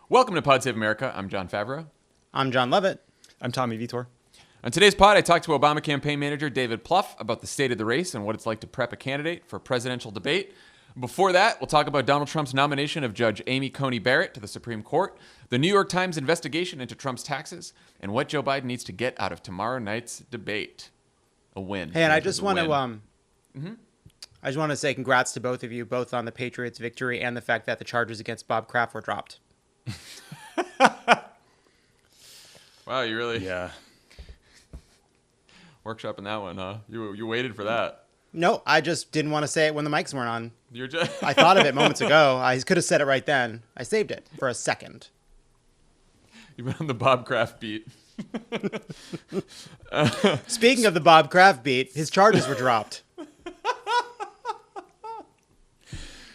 Welcome to Pod Save America. I'm Jon Favreau. I'm Jon Lovett. I'm Tommy Vietor. On today's pod, I talked to Obama campaign manager David Plouffe about the state of the race and what it's like to prep a candidate for a presidential debate. Before that, we'll talk about Donald Trump's nomination of Judge Amy Coney Barrett to the Supreme Court, the New York Times investigation into Trump's taxes, and what Joe Biden needs to get out of tomorrow night's debate. A win. Hey, and I just want to say congrats to both of you, both on the Patriots' victory and the fact that the charges against Bob Kraft were dropped. Wow, you really workshopping that one, huh? You waited for that. No, I just didn't want to say it when the mics weren't on. You're just I thought of it moments ago. I could have said it right then. I saved it for a second. You've been on the Bob Kraft beat. Speaking of the Bob Kraft beat, his charges were dropped.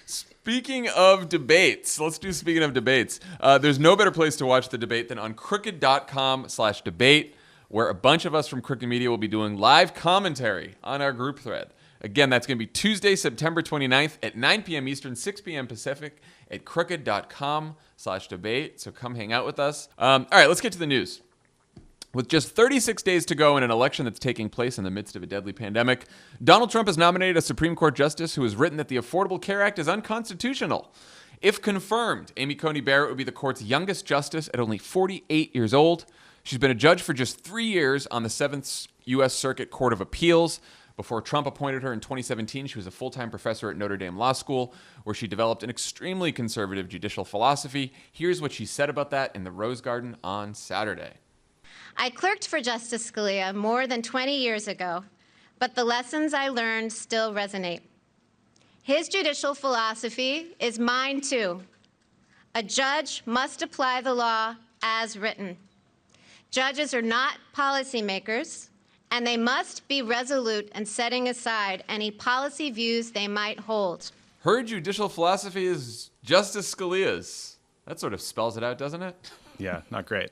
Speaking of debates, let's do speaking of debates. There's no better place to watch the debate than on crooked.com/debate, where a bunch of us from Crooked Media will be doing live commentary on our group thread. Again, that's going to be Tuesday, September 29th at 9 p.m. Eastern, 6 p.m. Pacific at crooked.com/debate. So come hang out with us. All right, let's get to the news. With just 36 days to go in an election that's taking place in the midst of a deadly pandemic, Donald Trump has nominated a Supreme Court justice who has written that the Affordable Care Act is unconstitutional. If confirmed, Amy Coney Barrett would be the court's youngest justice at only 48 years old. She's been a judge for just 3 years on the 7th U.S. Circuit Court of Appeals. Before Trump appointed her in 2017, she was a full-time professor at Notre Dame Law School, where she developed an extremely conservative judicial philosophy. Here's what she said about that in the Rose Garden on Saturday. I clerked for Justice Scalia more than 20 years ago, but the lessons I learned still resonate. His judicial philosophy is mine too. A judge must apply the law as written. Judges are not policymakers, and they must be resolute in setting aside any policy views they might hold. Her judicial philosophy is Justice Scalia's. That sort of spells it out, doesn't it? Yeah, not great.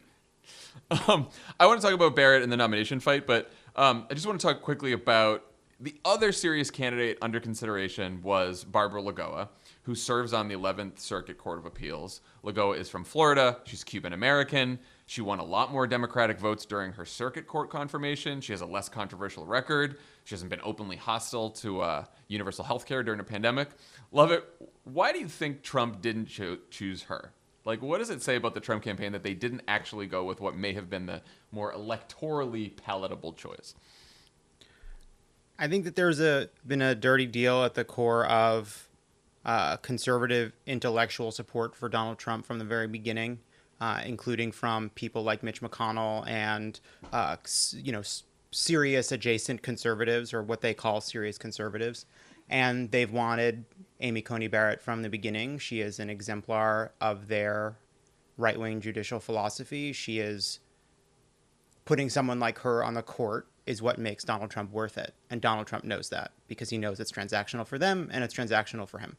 I want to talk about Barrett in the nomination fight, but I just want to talk quickly about the other serious candidate under consideration was Barbara Lagoa, who serves on the 11th Circuit Court of Appeals. Lagoa is from Florida. She's Cuban-American. She won a lot more Democratic votes during her circuit court confirmation. She has a less controversial record. She hasn't been openly hostile to universal health care during a pandemic. Lovett, why do you think Trump didn't choose her? Like, what does it say about the Trump campaign that they didn't actually go with what may have been the more electorally palatable choice? I think that there's been a dirty deal at the core of conservative intellectual support for Donald Trump from the very beginning, including from people like Mitch McConnell and serious adjacent conservatives, or what they call serious conservatives. And they've wanted Amy Coney Barrett from the beginning. She is an exemplar of their right-wing judicial philosophy. She is putting someone like her on the court is what makes Donald Trump worth it. And Donald Trump knows that because he knows it's transactional for them and it's transactional for him.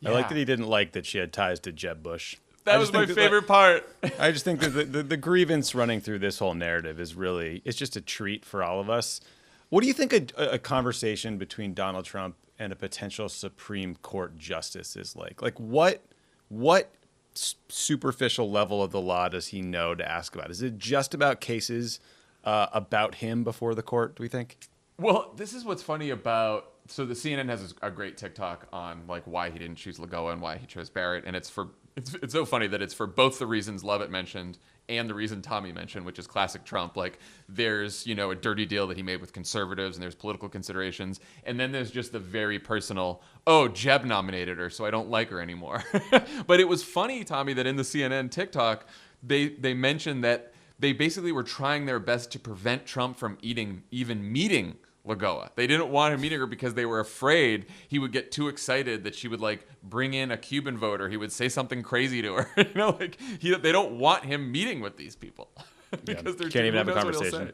Yeah. I like that he didn't like that she had ties to Jeb Bush. That was my favorite part. I just think that the grievance running through this whole narrative is it's just a treat for all of us. What do you think a conversation between Donald Trump and a potential Supreme Court justice is like? Like, what superficial level of the law does he know to ask about? Is it just about cases about him before the court, do we think? Well, this is what's funny about... So the CNN has a great TikTok on like why he didn't choose Lagoa and why he chose Barrett. And it's so funny that it's for both the reasons Lovett mentioned and the reason Tommy mentioned, which is classic Trump. Like, there's, a dirty deal that he made with conservatives, and there's political considerations. And then there's just the very personal, Jeb nominated her, so I don't like her anymore. But it was funny, Tommy, that in the CNN TikTok, they mentioned that they basically were trying their best to prevent Trump from even meeting Lagoa. They didn't want him meeting her because they were afraid he would get too excited that she would bring in a Cuban voter. He would say something crazy to her. They don't want him meeting with these people because they're can't even have a conversation.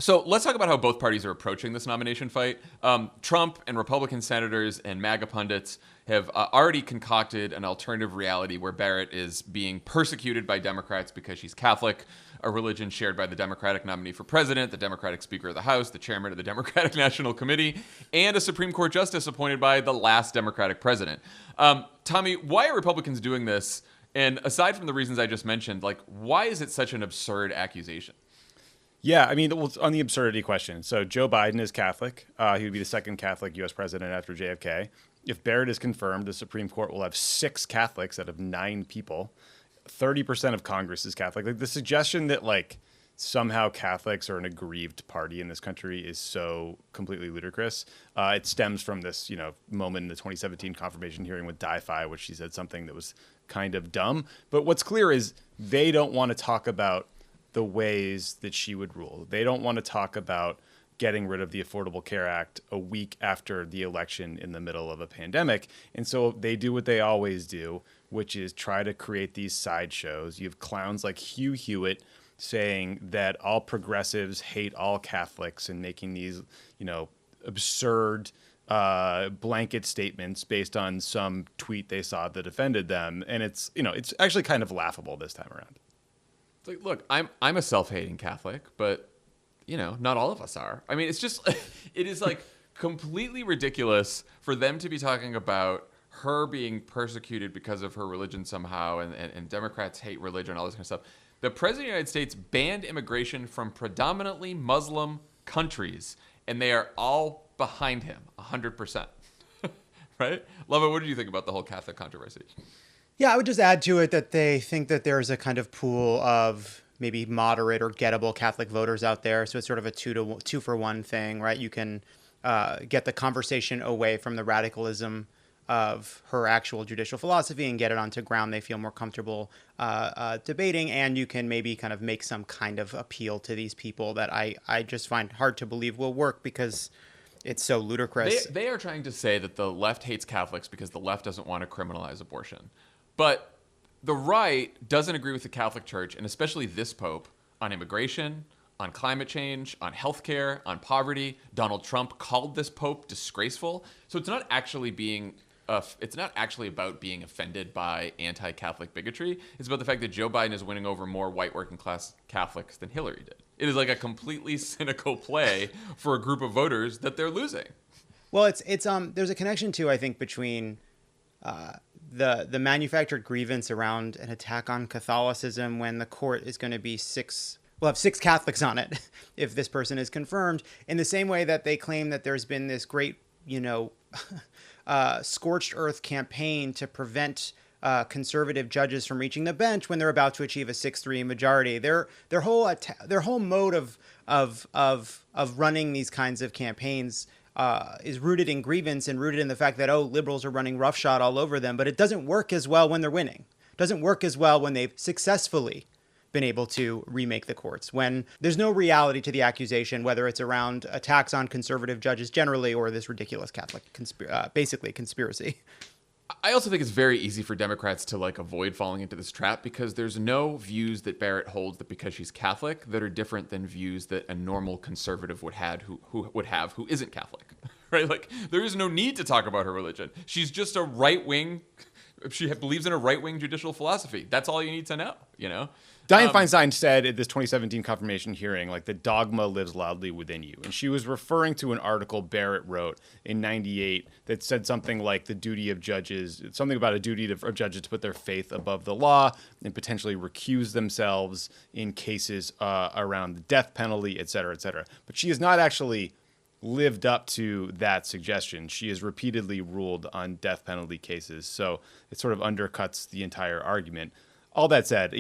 So let's talk about how both parties are approaching this nomination fight. Trump and Republican senators and MAGA pundits have already concocted an alternative reality where Barrett is being persecuted by Democrats because she's Catholic, a religion shared by the Democratic nominee for president, the Democratic Speaker of the House, the chairman of the Democratic National Committee, and a Supreme Court justice appointed by the last Democratic president. Tommy, why are Republicans doing this? And aside from the reasons I just mentioned, like, why is it such an absurd accusation? Yeah, I mean, well, on the absurdity question. So Joe Biden is Catholic. He would be the second Catholic U.S. president after JFK. If Barrett is confirmed, the Supreme Court will have 6 Catholics out of 9 people. 30% of Congress is Catholic. Like, the suggestion that, like, somehow Catholics are an aggrieved party in this country is so completely ludicrous. It stems from this, moment in the 2017 confirmation hearing with Di-Fi, which she said something that was kind of dumb. But what's clear is they don't want to talk about the ways that she would rule. They don't want to talk about getting rid of the Affordable Care Act a week after the election in the middle of a pandemic. And so they do what they always do, which is try to create these sideshows. You have clowns like Hugh Hewitt saying that all progressives hate all Catholics and making these, absurd blanket statements based on some tweet they saw that offended them. And it's actually kind of laughable this time around. It's like, look, I'm a self-hating Catholic, but not all of us are. I mean, it's just it is like completely ridiculous for them to be talking about her being persecuted because of her religion somehow, and Democrats hate religion, all this kind of stuff. The president of the United States banned immigration from predominantly Muslim countries, and they are all behind him, 100%. Right? Lovett, what did you think about the whole Catholic controversy? Yeah, I would just add to it that they think that there's a kind of pool of maybe moderate or gettable Catholic voters out there. So it's sort of a two for one thing, right? You can get the conversation away from the radicalism of her actual judicial philosophy and get it onto ground they feel more comfortable debating. And you can maybe kind of make some kind of appeal to these people that I just find hard to believe will work because it's so ludicrous. They are trying to say that the left hates Catholics because the left doesn't want to criminalize abortion. But the right doesn't agree with the Catholic Church, and especially this Pope, on immigration, on climate change, on healthcare, on poverty. Donald Trump called this Pope disgraceful. So it's not actually about being offended by anti-Catholic bigotry. It's about the fact that Joe Biden is winning over more white working class Catholics than Hillary did. It is like a completely cynical play for a group of voters that they're losing. Well, it's there's a connection too, I think, between the manufactured grievance around an attack on Catholicism when the court is going to be we'll have 6 Catholics on it if this person is confirmed, in the same way that they claim that there's been this great, scorched earth campaign to prevent conservative judges from reaching the bench when they're about to achieve a 6-3 majority. Their whole mode of running these kinds of campaigns is rooted in grievance and rooted in the fact that, liberals are running roughshod all over them, but it doesn't work as well when they're winning. It doesn't work as well when they've successfully been able to remake the courts, when there's no reality to the accusation, whether it's around attacks on conservative judges generally or this ridiculous Catholic conspiracy. I also think it's very easy for Democrats to avoid falling into this trap because there's no views that Barrett holds that because she's Catholic that are different than views that a normal conservative would have who isn't Catholic, right? Like, there is no need to talk about her religion. She's just a right-wing. She believes in a right-wing judicial philosophy. That's all you need to know, Dianne Feinstein said at this 2017 confirmation hearing, the dogma lives loudly within you. And she was referring to an article Barrett wrote in 98 that said something like the duty of judges, something about a duty of judges to put their faith above the law and potentially recuse themselves in cases around the death penalty, et cetera, et cetera. But she has not actually lived up to that suggestion. She has repeatedly ruled on death penalty cases. So it sort of undercuts the entire argument. All that said,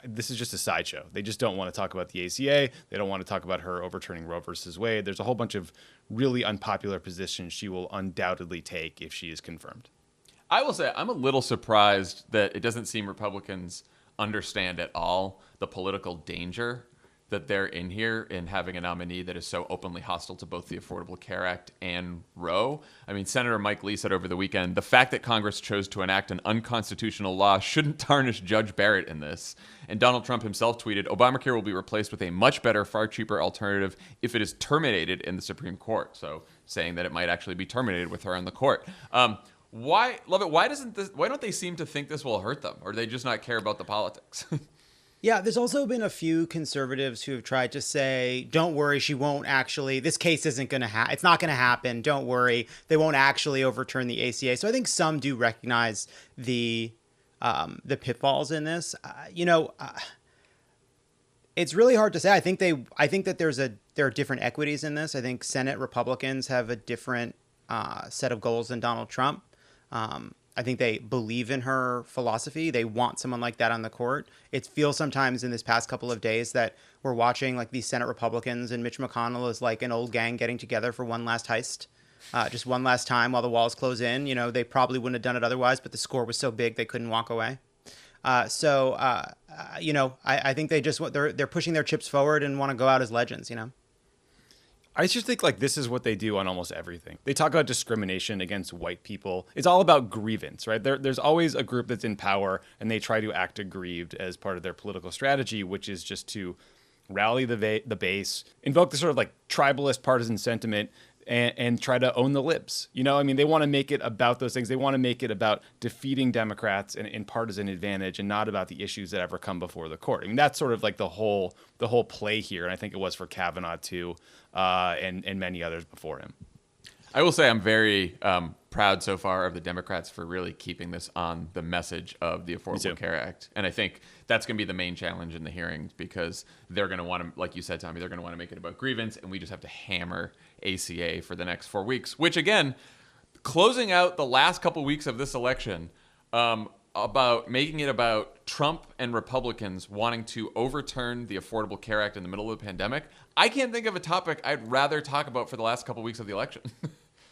this is just a sideshow. They just don't want to talk about the ACA. They don't want to talk about her overturning Roe versus Wade. There's a whole bunch of really unpopular positions she will undoubtedly take if she is confirmed. I will say I'm a little surprised that it doesn't seem Republicans understand at all the political danger that they're in here in having a nominee that is so openly hostile to both the Affordable Care Act and Roe. I mean, Senator Mike Lee said over the weekend, the fact that Congress chose to enact an unconstitutional law shouldn't tarnish Judge Barrett in this. And Donald Trump himself tweeted, Obamacare will be replaced with a much better, far cheaper alternative if it is terminated in the Supreme Court. So saying that it might actually be terminated with her on the court. Why don't they seem to think this will hurt them? Or do they just not care about the politics? Yeah, there's also been a few conservatives who have tried to say, don't worry, she won't actually, this case isn't going to it's not going to happen. Don't worry. They won't actually overturn the ACA. So I think some do recognize the the pitfalls in this. It's really hard to say. I think that there are different equities in this. I think Senate Republicans have a different set of goals than Donald Trump. I think they believe in her philosophy. They want someone like that on the court. It feels sometimes in this past couple of days that we're watching like these Senate Republicans and Mitch McConnell is like an old gang getting together for one last heist, just one last time while the walls close in. They probably wouldn't have done it otherwise, but the score was so big they couldn't walk away. I think they're pushing their chips forward and want to go out as legends. I just think like this is what they do on almost everything. They talk about discrimination against white people. It's all about grievance, right? There's always a group that's in power and they try to act aggrieved as part of their political strategy, which is just to rally the base, invoke the sort of like tribalist partisan sentiment and try to own the libs. They want to make it about those things. They want to make it about defeating Democrats and in partisan advantage and not about the issues that ever come before the court. That's sort of like the whole play here. And I think it was for Kavanaugh too, and many others before him. I will say I'm very proud so far of the Democrats for really keeping this on the message of the Affordable Care Act. And I think that's going to be the main challenge in the hearings because they're going to want to, like you said, Tommy, they're going to want to make it about grievance. And we just have to hammer ACA for the next 4 weeks, which again, closing out the last couple weeks of this election about making it about Trump and Republicans wanting to overturn the Affordable Care Act in the middle of the pandemic. I can't think of a topic I'd rather talk about for the last couple weeks of the election.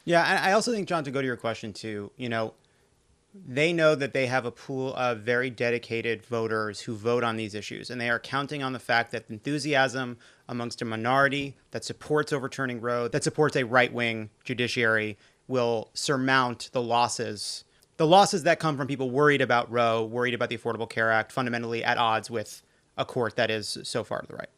Yeah, I also think, John, to go to your question too, they know that they have a pool of very dedicated voters who vote on these issues, and they are counting on the fact that enthusiasm amongst a minority that supports overturning Roe, that supports a right-wing judiciary, will surmount the losses that come from people worried about Roe, worried about the Affordable Care Act, fundamentally at odds with a court that is so far to the right.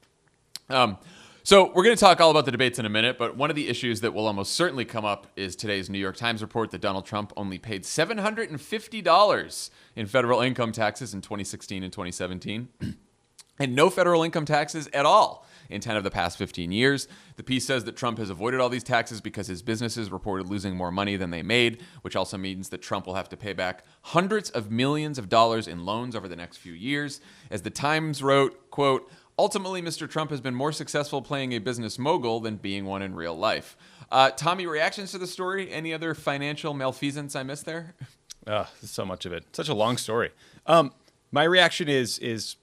So we're going to talk all about the debates in a minute, but one of the issues that will almost certainly come up is today's New York Times report that Donald Trump only paid $750 in federal income taxes in 2016 and 2017, and no federal income taxes at all in 10 of the past 15 years. The piece says that Trump has avoided all these taxes because his businesses reported losing more money than they made, which also means that Trump will have to pay back hundreds of millions of dollars in loans over the next few years. As the Times wrote, quote, "Ultimately, Mr. Trump has been more successful playing a business mogul than being one in real life." Tommy, reactions to the story? Any other financial malfeasance I missed there? So much of it. Such a long story. My reaction is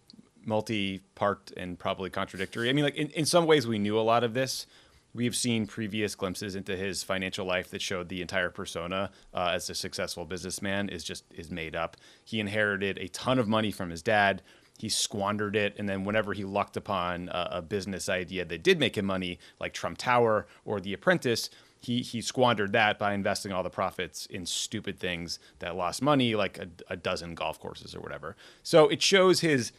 multi-part and probably contradictory. In some ways, we knew a lot of this. We've seen previous glimpses into his financial life that showed the entire persona as a successful businessman is made up. He inherited a ton of money from his dad. He squandered it, and then whenever he lucked upon a business idea that did make him money, like Trump Tower or The Apprentice, he squandered that by investing all the profits in stupid things that lost money, like a dozen golf courses or whatever. So it shows his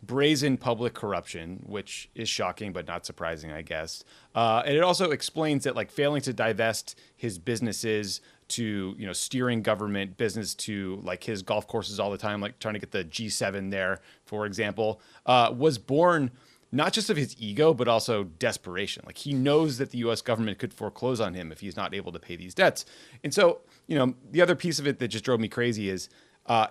brazen public corruption, which is shocking but not surprising, I guess. And it also explains that like failing to divest his businesses to, steering government business to like his golf courses all the time, like trying to get the G7 there, for example, was born not just of his ego, but also desperation. Like he knows that the U.S. government could foreclose on him if he's not able to pay these debts. And so, the other piece of it that just drove me crazy is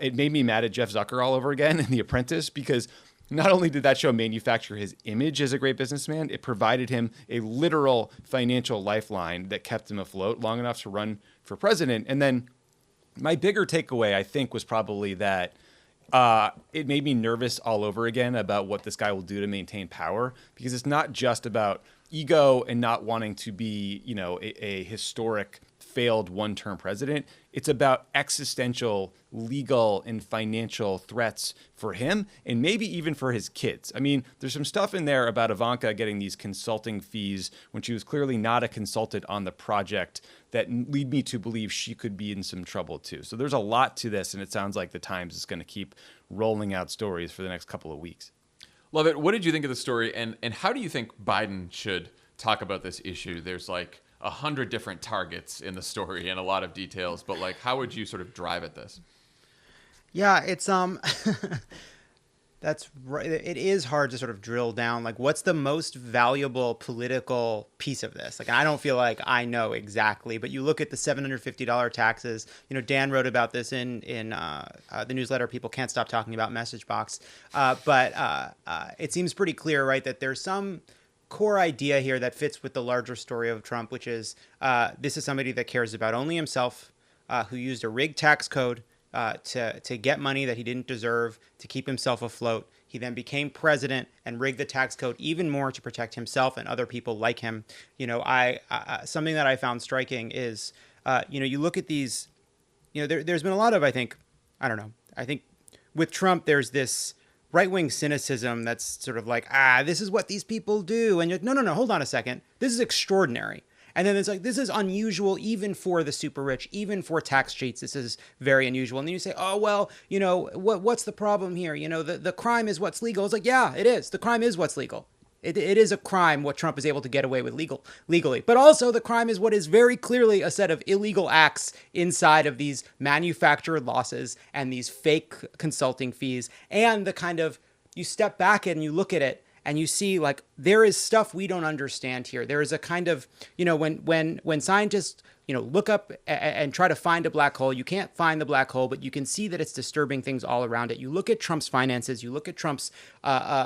it made me mad at Jeff Zucker all over again in The Apprentice, because not only did that show manufacture his image as a great businessman, it provided him a literal financial lifeline that kept him afloat long enough to run for president. And then my bigger takeaway, I think, was probably that it made me nervous all over again about what this guy will do to maintain power, because it's not just about ego and not wanting to be, a historic failed one-term president. It's about existential, legal, and financial threats for him, and maybe even for his kids. There's some stuff in there about Ivanka getting these consulting fees when she was clearly not a consultant on the project that lead me to believe she could be in some trouble too. So there's a lot to this, and it sounds like the Times is going to keep rolling out stories for the next couple of weeks. Lovett, what did you think of the story, and how do you think Biden should talk about this issue? There's like 100 different targets in the story and a lot of details, but like, how would you sort of drive at this? Yeah, it's That's right. It is hard to sort of drill down, like, what's the most valuable political piece of this? Like, I don't feel like I know exactly, but you look at the $750 taxes. Dan wrote about this in the newsletter People Can't Stop Talking About Message Box. But it seems pretty clear, right, that there's some core idea here that fits with the larger story of Trump, which is this is somebody that cares about only himself, who used a rigged tax code to get money that he didn't deserve, to keep himself afloat. He then became president and rigged the tax code even more to protect himself and other people like him. Something that I found striking is, you look at these, there's been a lot of, I think with Trump, there's this right-wing cynicism that's sort of like, this is what these people do. And you're like, no, hold on a second. This is extraordinary. And then it's like, this is unusual even for the super rich, even for tax cheats. This is very unusual. And then you say, oh, well, what's the problem here? The crime is what's legal. It's like, yeah, it is. The crime is what's legal. It is a crime what Trump is able to get away with legally. But also the crime is what is very clearly a set of illegal acts inside of these manufactured losses and these fake consulting fees, and the kind of, you step back and you look at it, and you see, like, there is stuff we don't understand here. There is a kind of, when scientists, look up and try to find a black hole, you can't find the black hole, but you can see that it's disturbing things all around it. You look at Trump's finances, you look at Trump's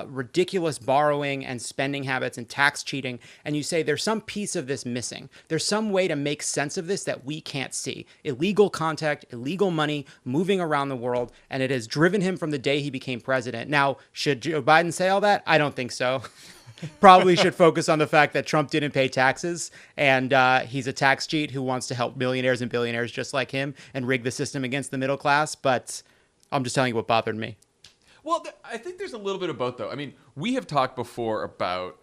ridiculous borrowing and spending habits and tax cheating, and you say there's some piece of this missing. There's some way to make sense of this that we can't see. Illegal contact, illegal money moving around the world, and it has driven him from the day he became president. Now, should Joe Biden say all that? I don't think so. Probably should focus on the fact that Trump didn't pay taxes, and he's a tax cheat who wants to help millionaires and billionaires just like him and rig the system against the middle class. But I'm just telling you what bothered me. Well, I think there's a little bit of both, though. I mean, we have talked before about,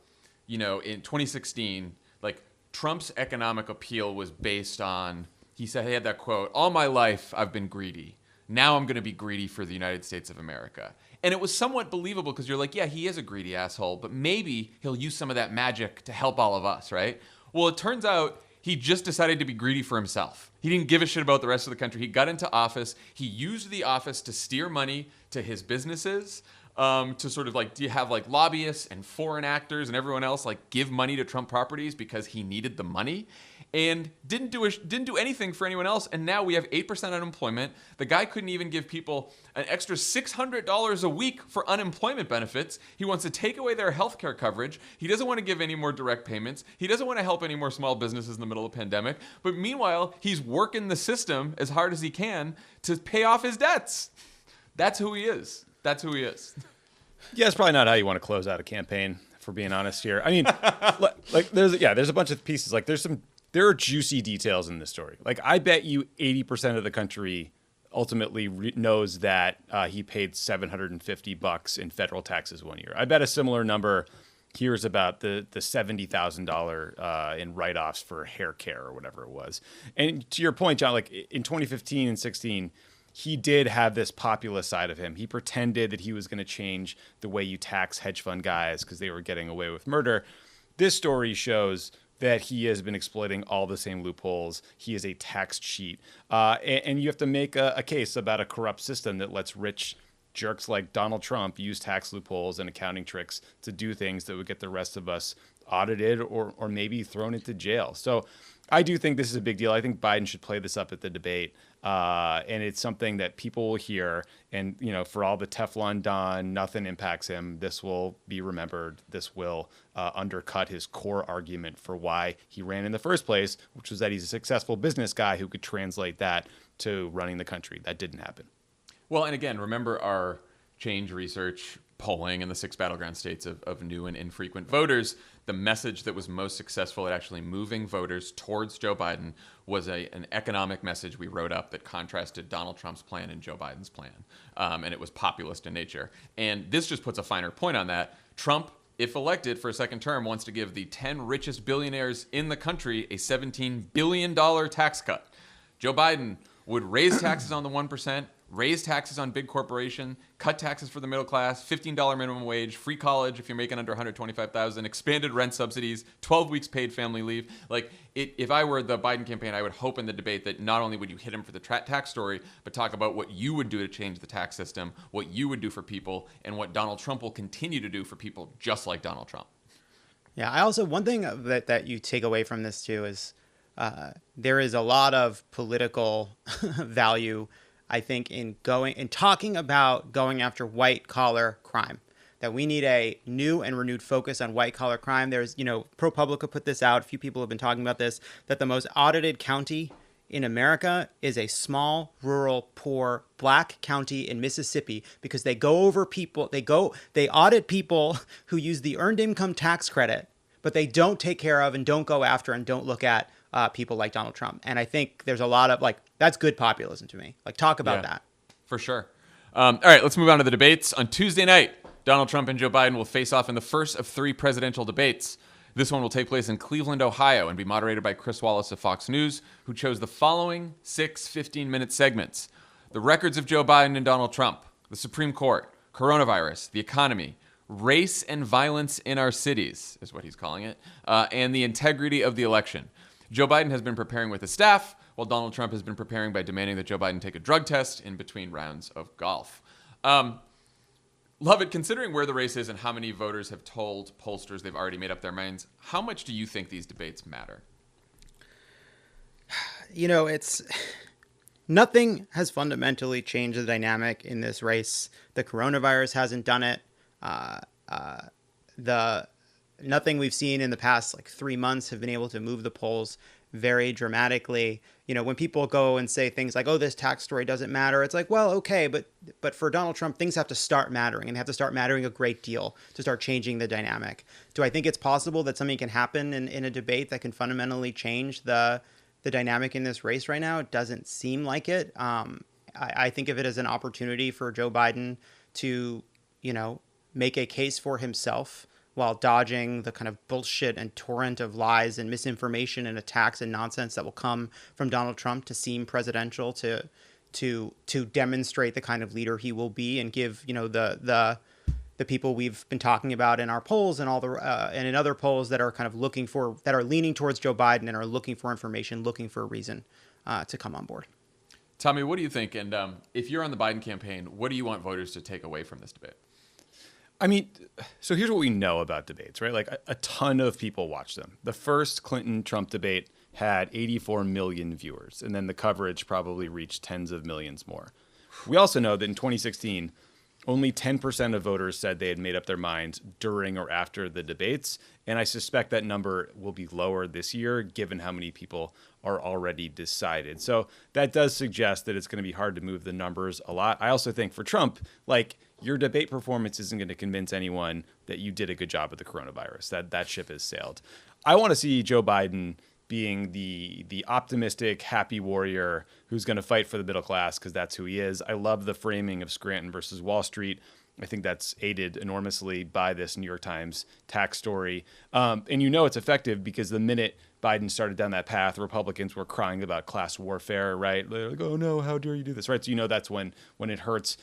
in 2016, like, Trump's economic appeal was based on, he had that quote, "All my life I've been greedy. Now I'm going to be greedy for the United States of America." And it was somewhat believable because you're like, yeah, he is a greedy asshole, but maybe he'll use some of that magic to help all of us, right? Well, it turns out he just decided to be greedy for himself. He didn't give a shit about the rest of the country. He got into office. He used the office to steer money to his businesses, to sort of like have like lobbyists and foreign actors and everyone else like give money to Trump properties because he needed the money. And didn't do anything for anyone else. And now we have 8% unemployment. The guy couldn't even give people an extra $600 a week for unemployment benefits. He wants to take away their health care coverage. He doesn't want to give any more direct payments. He doesn't want to help any more small businesses in the middle of the pandemic. But meanwhile, he's working the system as hard as he can to pay off his debts. That's who he is. That's who he is. Yeah, it's probably not how you want to close out a campaign, for being honest here. I mean, like there's a bunch of pieces. Like there are juicy details in this story. Like, I bet you 80% of the country ultimately knows that he paid $750 in federal taxes one year. I bet a similar number hears about the $70,000 in write-offs for hair care or whatever it was. And to your point, John, like in 2015 and 16, he did have this populist side of him. He pretended that he was going to change the way you tax hedge fund guys because they were getting away with murder. This story shows that he has been exploiting all the same loopholes. He is a tax cheat. And you have to make a case about a corrupt system that lets rich jerks like Donald Trump use tax loopholes and accounting tricks to do things that would get the rest of us audited or maybe thrown into jail. So I do think this is a big deal. I think Biden should play this up at the debate. And it's something that people will hear. And, for all the Teflon Don, nothing impacts him. This will be remembered. This will undercut his core argument for why he ran in the first place, which was that he's a successful business guy who could translate that to running the country. That didn't happen. Well, and again, remember our change research polling in the 6 battleground states of new and infrequent voters. The message that was most successful at actually moving voters towards Joe Biden was an economic message we wrote up that contrasted Donald Trump's plan and Joe Biden's plan. And it was populist in nature. And this just puts a finer point on that. Trump, if elected for a second term, wants to give the 10 richest billionaires in the country a $17 billion tax cut. Joe Biden would raise taxes on the 1%, raise taxes on big corporation, cut taxes for the middle class, $15 minimum wage, free college if you're making under $125,000, expanded rent subsidies, 12 weeks paid family leave. Like, if I were the Biden campaign, I would hope in the debate that not only would you hit him for the tax story, but talk about what you would do to change the tax system, what you would do for people, and what Donald Trump will continue to do for people just like Donald Trump. Yeah, I also, one thing that you take away from this too is there is a lot of political value, I think, in talking about going after white collar crime. That we need a new and renewed focus on white collar crime. There's, ProPublica put this out. A few people have been talking about this, that the most audited county in America is a small, rural, poor, black county in Mississippi, because they go over people, they audit people who use the earned income tax credit, but they don't take care of and don't go after and don't look at people like Donald Trump. And I think there's a lot of, that's good populism to me. Talk about that. For sure. All right, let's move on to the debates. On Tuesday night, Donald Trump and Joe Biden will face off in the first of 3 presidential debates. This one will take place in Cleveland, Ohio, and be moderated by Chris Wallace of Fox News, who chose the following 6 15-minute segments: the records of Joe Biden and Donald Trump, the Supreme Court, coronavirus, the economy, race and violence in our cities, is what he's calling it, and the integrity of the election. Joe Biden has been preparing with his staff, while Donald Trump has been preparing by demanding that Joe Biden take a drug test in between rounds of golf. Lovett, considering where the race is and how many voters have told pollsters they've already made up their minds, how much do you think these debates matter? It's nothing has fundamentally changed the dynamic in this race. The coronavirus hasn't done it. Nothing we've seen in the past 3 months have been able to move the polls very dramatically. When people go and say things like, oh, this tax story doesn't matter, it's like, well, okay, but for Donald Trump, things have to start mattering, and have to start mattering a great deal to start changing the dynamic. Do I think it's possible that something can happen in a debate that can fundamentally change the dynamic in this race right now? It doesn't seem like it. I think of it as an opportunity for Joe Biden to, make a case for himself while dodging the kind of bullshit and torrent of lies and misinformation and attacks and nonsense that will come from Donald Trump to seem presidential, to demonstrate the kind of leader he will be, and give, the people we've been talking about in our polls and all the and in other polls that are kind of that are leaning towards Joe Biden and are looking for information, looking for a reason to come on board. Tommy, what do you think? And if you're on the Biden campaign, what do you want voters to take away from this debate? I mean, so here's what we know about debates, right? A ton of people watch them. The first Clinton-Trump debate had 84 million viewers, and then the coverage probably reached tens of millions more. We also know that in 2016, only 10% of voters said they had made up their minds during or after the debates, and I suspect that number will be lower this year, given how many people are already decided. So that does suggest that it's going to be hard to move the numbers a lot. I also think for Trump, your debate performance isn't going to convince anyone that you did a good job with the coronavirus. That ship has sailed. I want to see Joe Biden being the optimistic, happy warrior who's going to fight for the middle class, because that's who he is. I love the framing of Scranton versus Wall Street. I think that's aided enormously by this New York Times tax story. And it's effective because the minute Biden started down that path, Republicans were crying about class warfare, right? They're like, oh no, how dare you do this, right? So that's when it hurts.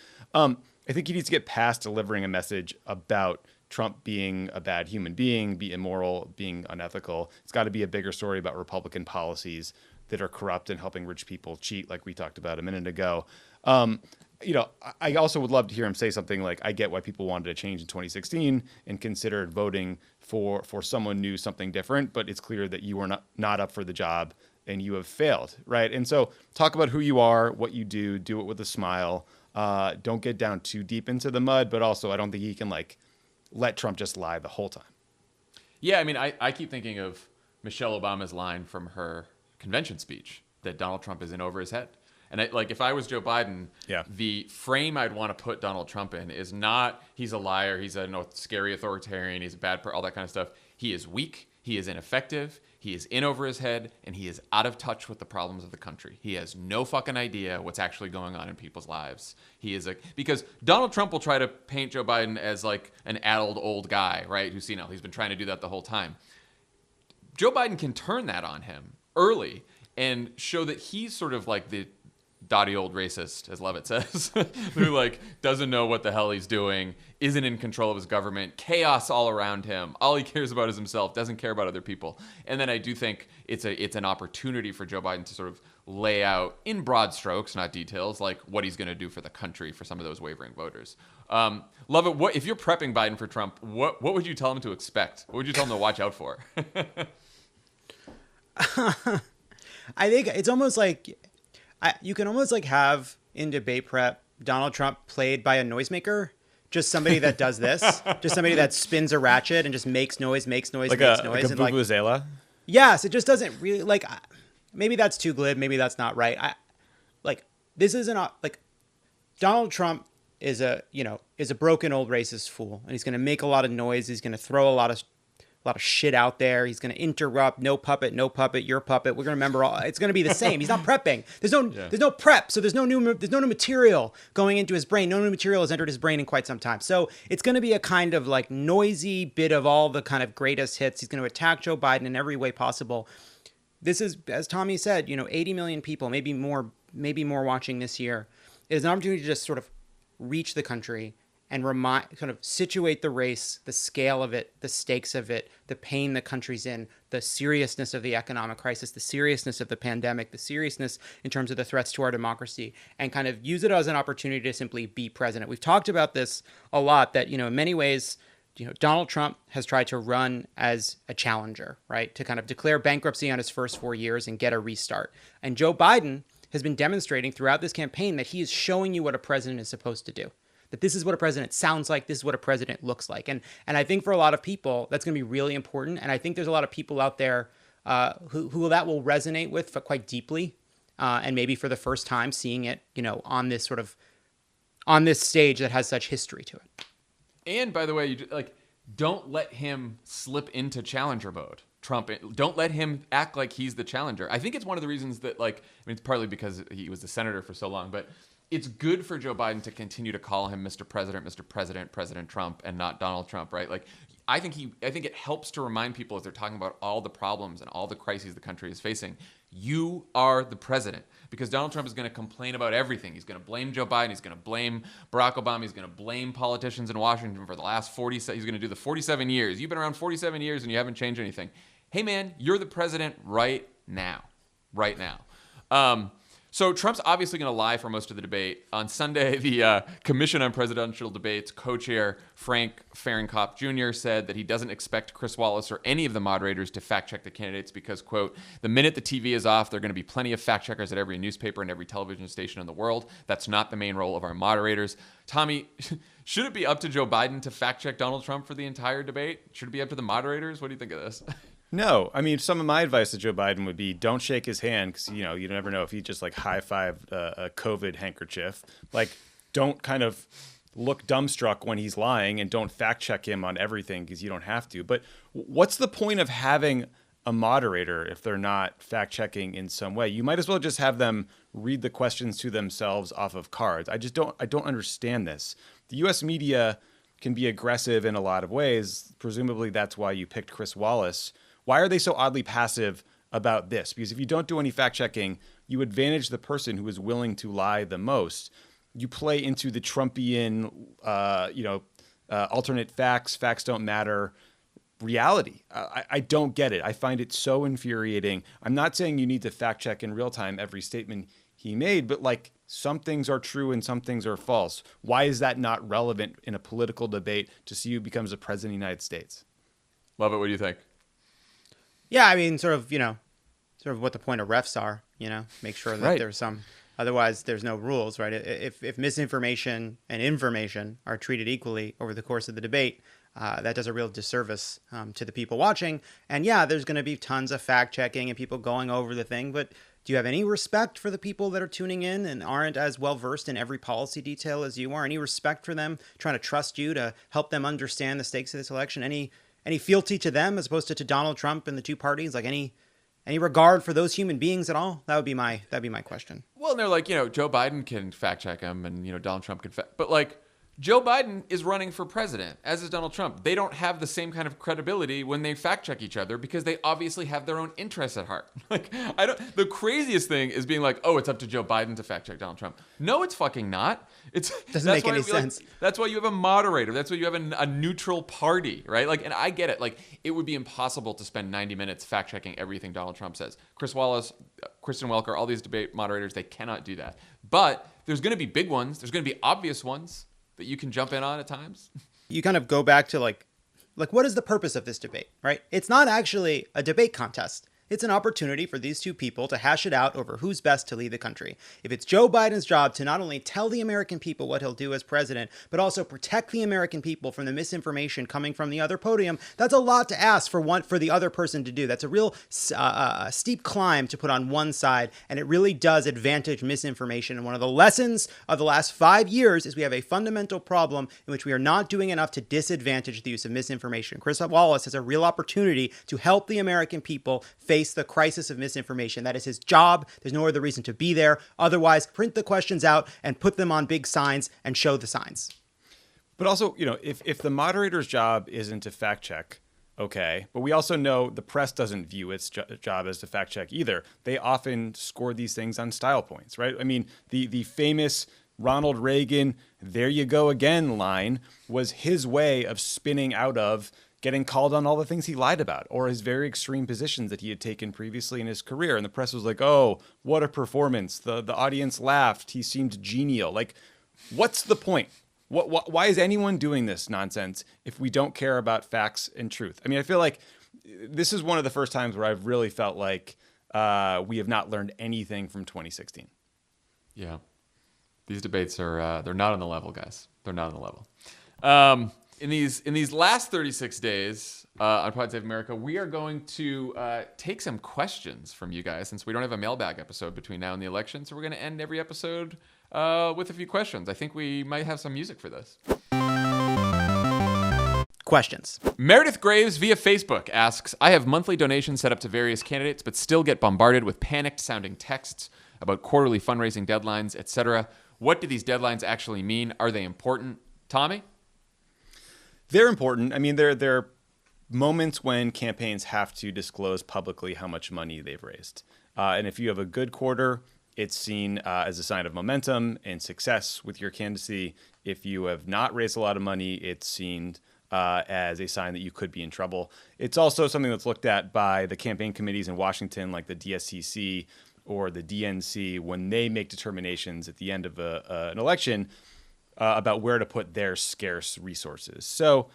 I think he needs to get past delivering a message about Trump being a bad human being, be immoral, being unethical. It's got to be a bigger story about Republican policies that are corrupt and helping rich people cheat, like we talked about a minute ago. I also would love to hear him say something like, I get why people wanted a change in 2016 and considered voting for someone new, something different, but it's clear that you were not up for the job and you have failed, right? And so talk about who you are, what you do it with a smile. Don't get down too deep into the mud, but also I don't think he can let Trump just lie the whole time. Yeah, I mean, I keep thinking of Michelle Obama's line from her convention speech that Donald Trump is in over his head. And if I was Joe Biden, the frame I'd want to put Donald Trump in is not he's a liar, he's a scary authoritarian, he's a bad all that kind of stuff. He is weak, he is ineffective, he is in over his head, and he is out of touch with the problems of the country. He has no fucking idea what's actually going on in people's lives. Because Donald Trump will try to paint Joe Biden as an addled old guy, right? Who's he's been trying to do that the whole time. Joe Biden can turn that on him early and show that he's sort of the dotty old racist, as Lovett says, who like doesn't know what the hell he's doing, isn't in control of his government, chaos all around him. All he cares about is himself, doesn't care about other people. And then I do think it's an opportunity for Joe Biden to sort of lay out in broad strokes, not details, like what he's going to do for the country for some of those wavering voters. Lovett, what if you're prepping Biden for Trump? What would you tell him to expect? What would you tell him to watch out for? I think it's almost like you can almost like have in debate prep Donald Trump played by a noisemaker, just somebody that does this, just somebody that spins a ratchet and just makes noise, like and a vuvuzela. Yes, it just doesn't really like. Maybe that's too glib. Maybe that's not right. This isn't like Donald Trump is a broken old racist fool, and he's going to make a lot of noise. He's going to throw a lot of shit out there. He's going to interrupt. No puppet, your puppet. We're going to remember all. It's going to be the same. He's not prepping. There's no prep. So there's no new material going into his brain. No new material has entered his brain in quite some time. So it's going to be a kind of like noisy bit of all the kind of greatest hits. He's going to attack Joe Biden in every way possible. This is, as Tommy said, 80 million people, maybe more watching this year. It is an opportunity to just sort of reach the country and kind of situate the race, the scale of it, the stakes of it, the pain the country's in, the seriousness of the economic crisis, the seriousness of the pandemic, the seriousness in terms of the threats to our democracy, and kind of use it as an opportunity to simply be president. We've talked about this a lot, that, in many ways, Donald Trump has tried to run as a challenger, right? To kind of declare bankruptcy on his first 4 years and get a restart. And Joe Biden has been demonstrating throughout this campaign that he is showing you what a president is supposed to do. That this is what a president sounds like, this is what a president looks like. And I think for a lot of people, that's going to be really important. And I think there's a lot of people out there who that will resonate with quite deeply. And maybe for the first time seeing it, on this stage that has such history to it. And by the way, don't let him slip into challenger mode. Trump, don't let him act like he's the challenger. I think it's one of the reasons that, it's partly because he was the senator for so long, but it's good for Joe Biden to continue to call him Mr. President, Mr. President, President Trump, and not Donald Trump, right? I think it helps to remind people as they're talking about all the problems and all the crises the country is facing, you are the president. Because Donald Trump is going to complain about everything. He's going to blame Joe Biden. He's going to blame Barack Obama. He's going to blame politicians in Washington for the last 40. He's going to do the 47 years. You've been around 47 years and you haven't changed anything. Hey, man, you're the president right now. Right now. So Trump's obviously going to lie for most of the debate. On Sunday, the Commission on Presidential Debates co-chair Frank Fahrenkopf Jr. said that he doesn't expect Chris Wallace or any of the moderators to fact-check the candidates because, quote, the minute the TV is off, there are going to be plenty of fact-checkers at every newspaper and every television station in the world. That's not the main role of our moderators. Tommy, should it be up to Joe Biden to fact-check Donald Trump for the entire debate? Should it be up to the moderators? What do you think of this? No, I mean, some of my advice to Joe Biden would be don't shake his hand because, you never know if he just high-fived a COVID handkerchief. Don't kind of look dumbstruck when he's lying and don't fact-check him on everything because you don't have to. But what's the point of having a moderator if they're not fact-checking in some way? You might as well just have them read the questions to themselves off of cards. I don't understand this. The U.S. media can be aggressive in a lot of ways. Presumably that's why you picked Chris Wallace. Why are they so oddly passive about this? Because if you don't do any fact-checking, you advantage the person who is willing to lie the most. You play into the Trumpian, alternate facts don't matter reality. I don't get it. I find it so infuriating. I'm not saying you need to fact-check in real time every statement he made, but some things are true and some things are false. Why is that not relevant in a political debate to see who becomes a president of the United States? Love it. What do you think? Yeah, I mean, sort of what the point of refs are, make sure that right. There's some, otherwise there's no rules, right? If misinformation and information are treated equally over the course of the debate, that does a real disservice to the people watching. And yeah, there's going to be tons of fact checking and people going over the thing, but do you have any respect for the people that are tuning in and aren't as well versed in every policy detail as you are? Any respect for them trying to trust you to help them understand the stakes of this election? Any fealty to them as opposed to Donald Trump and the two parties? Any regard for those human beings at all? That'd be my question. Well, and they're Joe Biden can fact check him and Donald Trump can but Joe Biden is running for president, as is Donald Trump. They don't have the same kind of credibility when they fact check each other because they obviously have their own interests at heart. The craziest thing is being like, oh, it's up to Joe Biden to fact check Donald Trump. No, it's fucking not. Doesn't make any sense. That's why you have a moderator. That's why you have a neutral party, right? And I get it. It would be impossible to spend 90 minutes fact checking everything Donald Trump says. Chris Wallace, Kristen Welker, all these debate moderators, they cannot do that. But there's going to be big ones. There's going to be obvious ones that you can jump in on at times. You kind of go back to like what is the purpose of this debate, right? It's not actually a debate contest. It's an opportunity for these two people to hash it out over who's best to lead the country. If it's Joe Biden's job to not only tell the American people what he'll do as president, but also protect the American people from the misinformation coming from the other podium, that's a lot to ask for the other person to do. That's a real steep climb to put on one side, and it really does advantage misinformation. And one of the lessons of the last 5 years is we have a fundamental problem in which we are not doing enough to disadvantage the use of misinformation. Chris Wallace has a real opportunity to help the American people face the crisis of misinformation. That is his job. There's no other reason to be there. Otherwise, print the questions out and put them on big signs and show the signs. But also, if the moderator's job isn't to fact check, okay, but we also know the press doesn't view its job as to fact check either. They often score these things on style points, right? I mean, the famous Ronald Reagan, "there you go again" line was his way of spinning out of getting called on all the things he lied about or his very extreme positions that he had taken previously in his career. And the press was like, oh, what a performance. The audience laughed. He seemed genial. What's the point? Why is anyone doing this nonsense if we don't care about facts and truth? I mean, I feel like this is one of the first times where I've really felt like we have not learned anything from 2016. Yeah. These debates are, they're not on the level, guys. They're not on the level. In these last 36 days on Pod Save America, we are going to take some questions from you guys since we don't have a mailbag episode between now and the election. So we're going to end every episode with a few questions. I think we might have some music for this. Questions. Meredith Graves via Facebook asks, I have monthly donations set up to various candidates, but still get bombarded with panicked-sounding texts about quarterly fundraising deadlines, etc. What do these deadlines actually mean? Are they important? Tommy? They're important. I mean, they're moments when campaigns have to disclose publicly how much money they've raised. And if you have a good quarter, it's seen as a sign of momentum and success with your candidacy. If you have not raised a lot of money, it's seen as a sign that you could be in trouble. It's also something that's looked at by the campaign committees in Washington, like the DSCC or the DNC, when they make determinations at the end of an election about where to put their scarce resources. So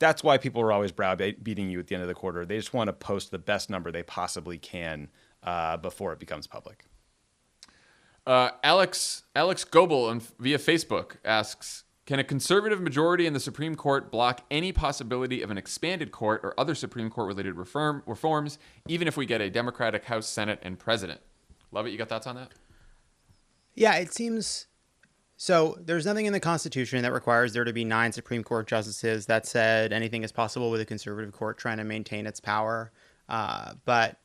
that's why people are always browbeating you at the end of the quarter. They just want to post the best number they possibly can before it becomes public. Alex Goebel via Facebook asks, can a conservative majority in the Supreme Court block any possibility of an expanded court or other Supreme Court-related reforms, even if we get a Democratic House, Senate, and President? Lovett, you got thoughts on that? Yeah, it seems... So there's nothing in the Constitution that requires there to be 9 Supreme Court justices. That said, anything is possible with a conservative court trying to maintain its power. But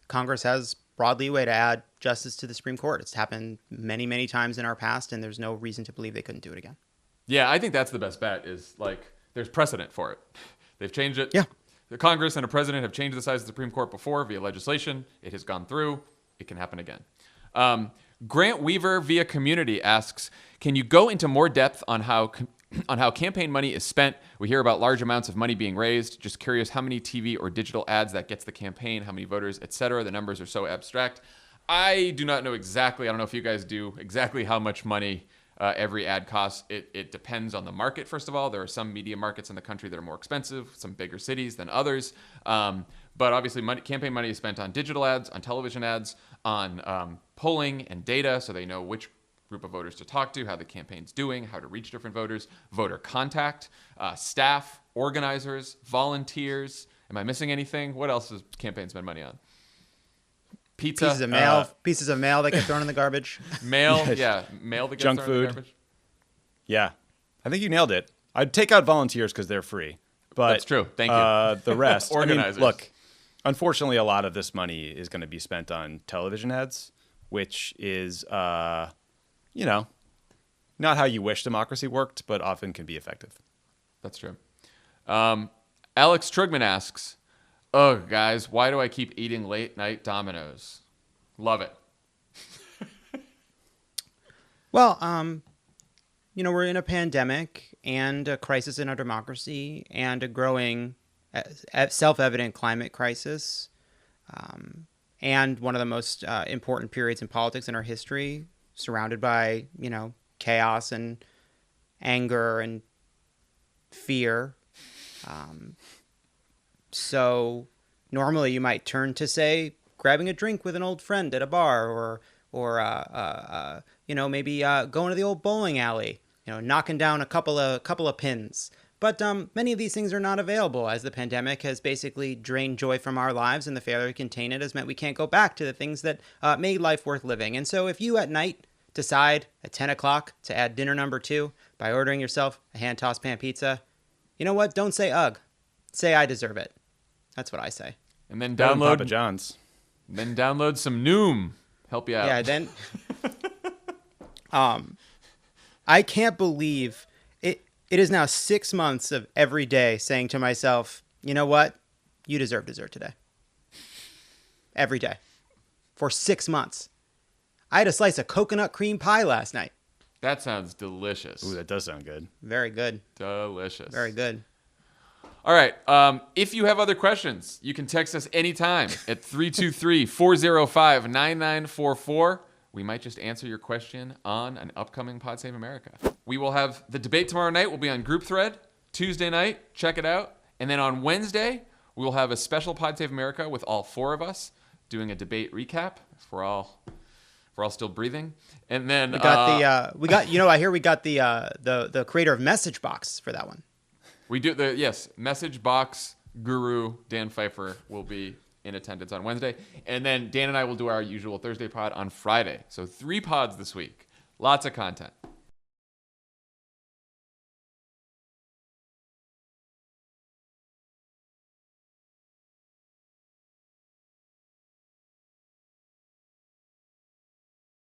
Congress has broad leeway to add justice to the Supreme Court. It's happened many, many times in our past, and there's no reason to believe they couldn't do it again. Yeah, I think that's the best bet is there's precedent for it. They've changed it. Yeah. The Congress and a president have changed the size of the Supreme Court before via legislation. It has gone through. It can happen again. Grant Weaver via Community asks, can you go into more depth on how campaign money is spent? We hear about large amounts of money being raised. Just curious how many TV or digital ads that gets the campaign, how many voters, etc. The numbers are so abstract. I do not know exactly. I don't know if you guys do exactly how much money every ad costs. It depends on the market, first of all. There are some media markets in the country that are more expensive, some bigger cities than others. But obviously, campaign money is spent on digital ads, on television ads, on polling and data, so they know which group of voters to talk to, how the campaign's doing, how to reach different voters, voter contact, staff, organizers, volunteers. Am I missing anything? What else does campaign spend money on? Pizza. Pieces of mail that get thrown in the garbage. Mail that gets junk thrown food. in the garbage. Yeah, I think you nailed it. I'd take out volunteers because they're free. But that's true. Thank you. The rest, organizers. I mean, look, unfortunately, a lot of this money is going to be spent on television ads, which is, Not how you wish democracy worked, but often can be effective. That's true. Alex Trugman asks, "Ugh, guys, why do I keep eating late night Domino's?" Love it. Well, we're in a pandemic and a crisis in our democracy and a growing self-evident climate crisis, and one of the most important periods in politics in our history, surrounded by, chaos and anger and fear. So normally you might turn to, say, grabbing a drink with an old friend at a bar, or maybe going to the old bowling alley, knocking down a couple of pins. But many of these things are not available, as the pandemic has basically drained joy from our lives, and the failure to contain it has meant we can't go back to the things that made life worth living. And so if you at night decide at 10 o'clock to add dinner number 2 by ordering yourself a hand-tossed pan pizza, you know what? Don't say ugh. Say I deserve it. That's what I say. And then Better than Papa download John's. Then download some Noom. Help you out. Yeah, then I can't believe it. It is now 6 months of every day saying to myself, you know what? You deserve dessert today. Every day. For 6 months. I had a slice of coconut cream pie last night. That sounds delicious. Ooh, that does sound good. Very good. Delicious. Very good. All right. If you have other questions, you can text us anytime at 323-405-9944. We might just answer your question on an upcoming Pod Save America. We will have the debate tomorrow night. We'll be on Group Thread. Tuesday night, check it out. And then on Wednesday, we will have a special Pod Save America with all 4 of us doing a debate recap. If we're all still breathing. And then I hear we got the creator of Message Box for that one. We do Message Box guru Dan Pfeiffer will be in attendance on Wednesday, and then Dan and I will do our usual Thursday pod on Friday. So 3 pods this week. Lots of content.